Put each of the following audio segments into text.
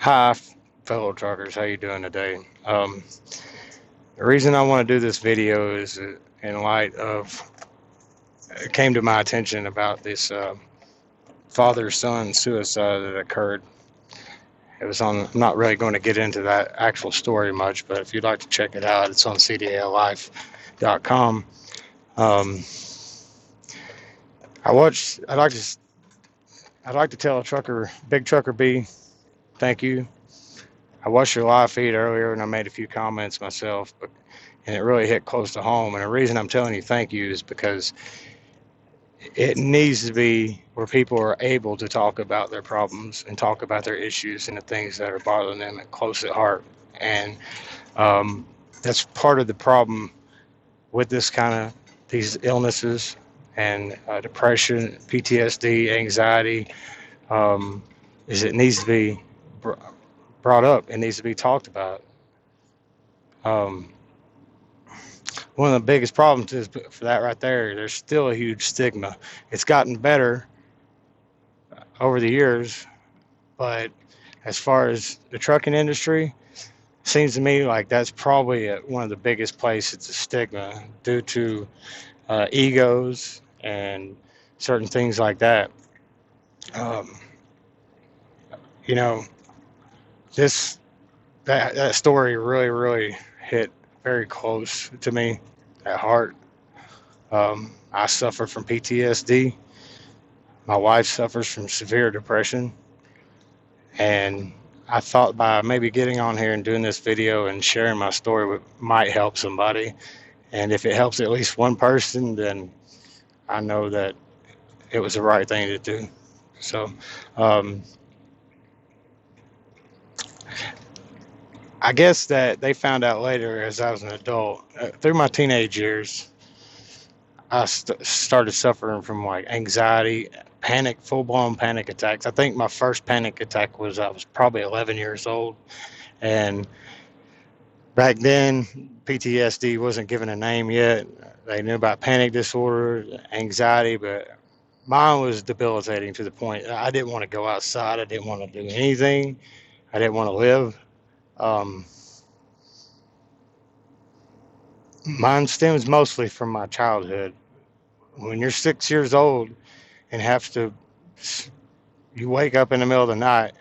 Hi, fellow truckers. How you doing today? The reason I want to do this video is in light of it came to my attention about this father-son suicide that occurred. It was on. I'm not really going to get into that actual story much, but if you'd like to check it out, it's on cdallife.com. Um, I watched. I'd like to tell a trucker, big trucker B, thank you. I watched your live feed earlier and I made a few comments myself, but and it really hit close to home. And the reason I'm telling you thank you is because it needs to be where people are able to talk about their problems and talk about their issues and the things that are bothering them and close at heart. And um, that's part of the problem with this kind of these illnesses and depression, PTSD, anxiety. Um, is it needs to be brought up. It needs to be talked about. Um, One of the biggest problems is for that right there. There's still a huge stigma. It's gotten better over the years, but as far as the trucking industry, seems to me like that's probably one of the biggest places it's a stigma due to egos and certain things like that. Um, you know, this that story really hit very close to me at heart. I suffer from PTSD. My wife suffers from severe depression, and I thought by maybe getting on here and doing this video and sharing my story might help somebody. And if it helps at least one person, then I know that it was the right thing to do. So, um, I guess that they found out later as I was an adult. Through my teenage years, I started suffering from like anxiety, panic, full blown panic attacks. I think my first panic attack was I was probably 11 years old. And back then, PTSD wasn't given a name yet. They knew about panic disorder, anxiety, but mine was debilitating to the point I didn't want to go outside. I didn't want to do anything. I didn't want to live. Um, Mine stems mostly from my childhood. When you're 6 years old and have to, you wake up in the middle of the night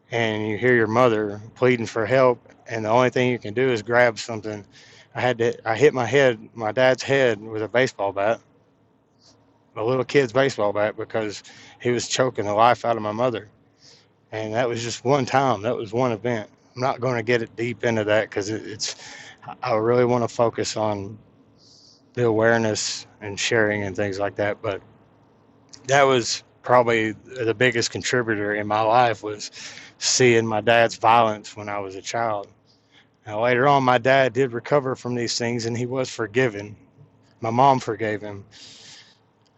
and you hear your mother pleading for help, and the only thing you can do is grab something. I hit my dad's head with a baseball bat, a little kid's baseball bat, because he was choking the life out of my mother. And that was just one time. That was one event. I'm not going to get it deep into that because it's. I really want to focus on the awareness and sharing and things like that. But that was probably the biggest contributor in my life was seeing my dad's violence when I was a child. Now later on, my dad did recover from these things and he was forgiven. My mom forgave him,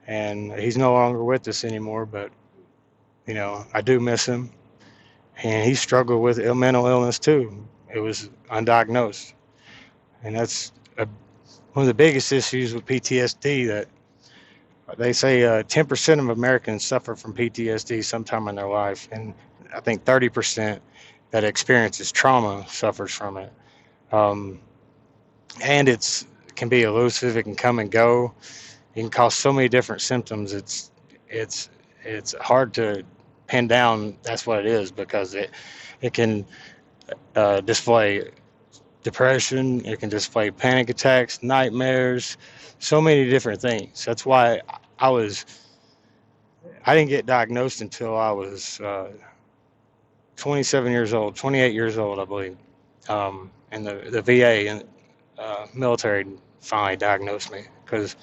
and he's no longer with us anymore. But I do miss him, and he struggled with mental illness too. It was undiagnosed, and that's one of the biggest issues with PTSD. That they say 10% of Americans suffer from PTSD sometime in their life, and I think 30% that experiences trauma suffers from it. Um, and it can be elusive. It can come and go. It can cause so many different symptoms. It's it's hard to pin down. That's what it is because it can display depression. It can display panic attacks, nightmares, so many different things. That's why I was I didn't get diagnosed until I was 27 years old, 28 years old, I believe. And the VA and military finally diagnosed me because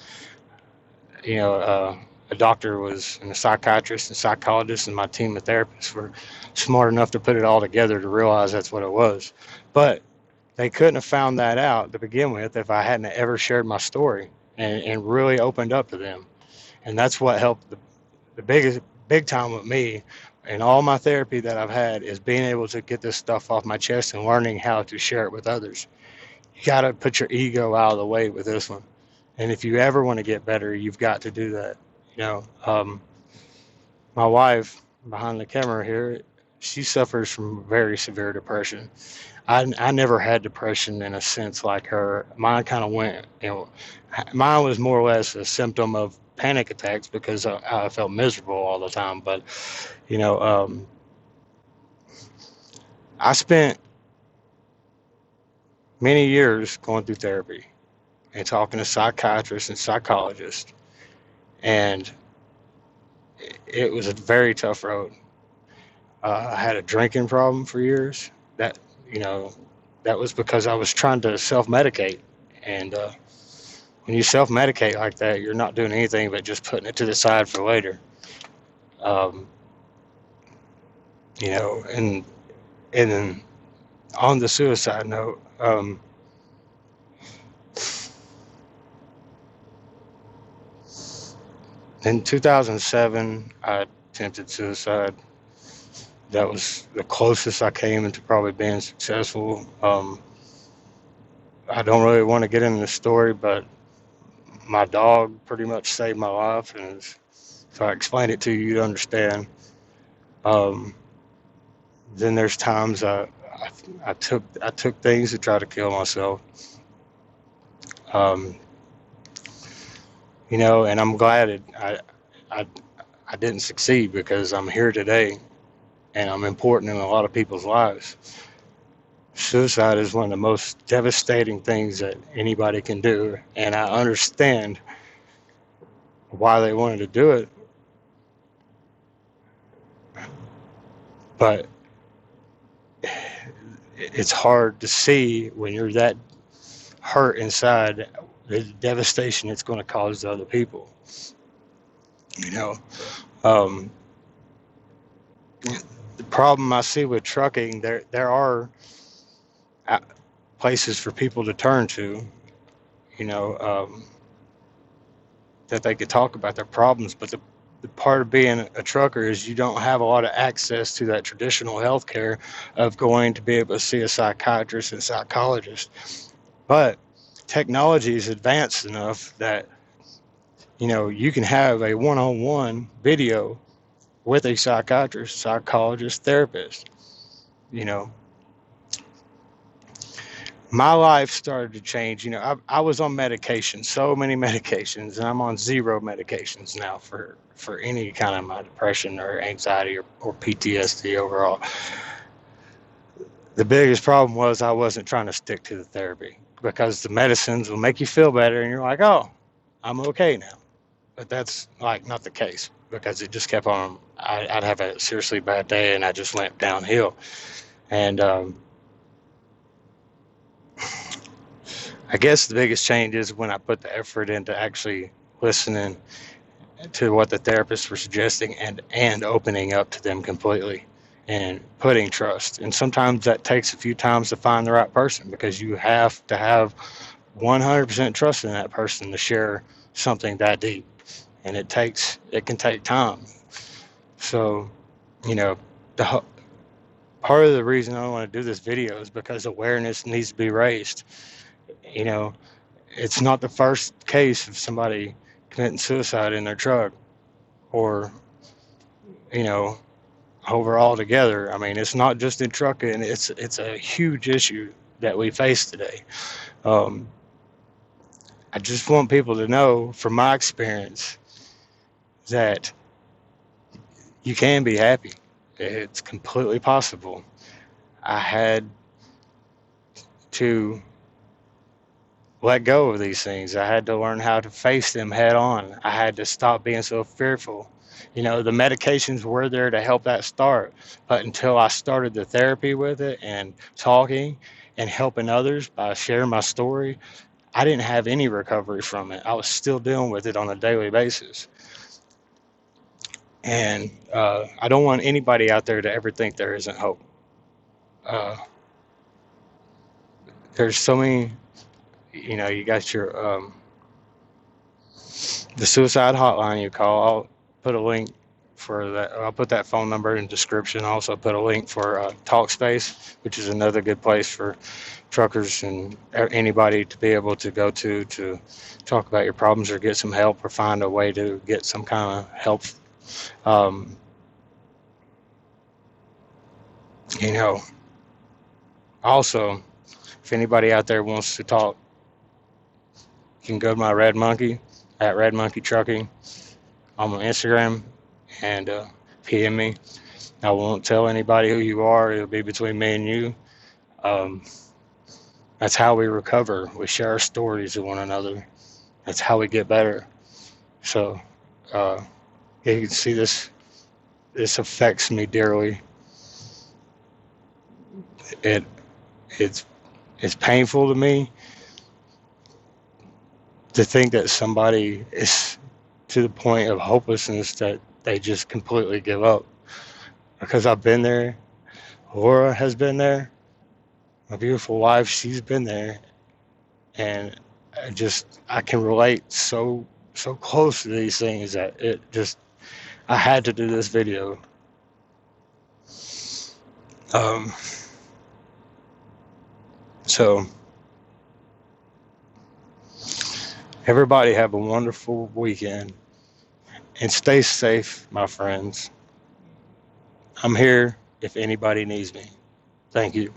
you know, a doctor was, and a psychiatrist and psychologist, and my team of therapists were smart enough to put it all together to realize that's what it was. But they couldn't have found that out to begin with if I hadn't ever shared my story and really opened up to them. And that's what helped the biggest big time with me and all my therapy that I've had is being able to get this stuff off my chest and learning how to share it with others. You got to put your ego out of the way with this one. And if you ever want to get better, you've got to do that. You know, my wife behind the camera here, she suffers from very severe depression. I never had depression in a sense like her. Mine kind of went, mine was more or less a symptom of panic attacks because I felt miserable all the time. But, you know, I spent many years going through therapy and talking to psychiatrists and psychologists, and it was a very tough road. I had a drinking problem for years. That, you know, that was because I was trying to self-medicate, and when you self-medicate like that, you're not doing anything but just putting it to the side for later. Um, and then on the suicide note, in 2007, I attempted suicide. That was the closest I came into probably being successful. I don't really want to get into the story, but my dog pretty much saved my life, and if I explain it to you, you'd understand. Um, then there's times I took things to try to kill myself. Um, and I'm glad I I didn't succeed because I'm here today and I'm important in a lot of people's lives. Suicide is one of the most devastating things that anybody can do, and I understand why they wanted to do it, but it's hard to see when you're that hurt inside the devastation it's going to cause to other people. You know, um, the problem I see with trucking, there are places for people to turn to, you know, that they could talk about their problems. But the part of being a trucker is you don't have a lot of access to that traditional health care of going to be able to see a psychiatrist and psychologist. But technology is advanced enough that, you can have a one-on-one video with a psychiatrist, psychologist, therapist. You know, my life started to change. I was on medication, so many medications, and I'm on zero medications now for any kind of my depression or anxiety or PTSD overall. The biggest problem was I wasn't trying to stick to the therapy because the medicines will make you feel better, and you're like, oh, I'm okay now. But that's like not the case because it just kept on. I'd have a seriously bad day, and I just went downhill. And I guess the biggest change is when I put the effort into actually listening to what the therapists were suggesting and opening up to them completely and putting trust. And sometimes that takes a few times to find the right person because you have to have 100% trust in that person to share something that deep. And it can take time. So, you know, the part of the reason I want to do this video is because awareness needs to be raised. You know, it's not the first case of somebody committing suicide in their truck or, you know, overall together. I mean, it's not just in trucking, it's a huge issue that we face today. Um, I just want people to know from my experience that you can be happy. It's completely possible. I had to let go of these things. I had to learn how to face them head on. I had to stop being so fearful. The medications were there to help that start, but until I started the therapy with it and talking and helping others by sharing my story, I didn't have any recovery from it. I was still dealing with it on a daily basis. And I don't want anybody out there to ever think there isn't hope. Uh, there's so many, you got the suicide hotline you call. I'll put a link for that. I'll put that phone number in the description. I'll also put a link for Talkspace, which is another good place for truckers and anybody to be able to go to talk about your problems or get some help or find a way to get some kind of help. Um, You know, also, if anybody out there wants to talk, you can go to my Red Monkey at Red Monkey Trucking on my Instagram and PM me. I won't tell anybody who you are. It'll be between me and you. Um, that's how we recover. We share our stories with one another. That's how we get better. So, uh, you can see this. This affects me dearly. It it's it's painful to me to think that somebody is to the point of hopelessness that they just completely give up. Because I've been there. Laura has been there. My beautiful wife, she's been there, and I can relate so close to these things that it just I had to do this video. Um, so everybody have a wonderful weekend and stay safe, my friends. I'm here if anybody needs me. Thank you.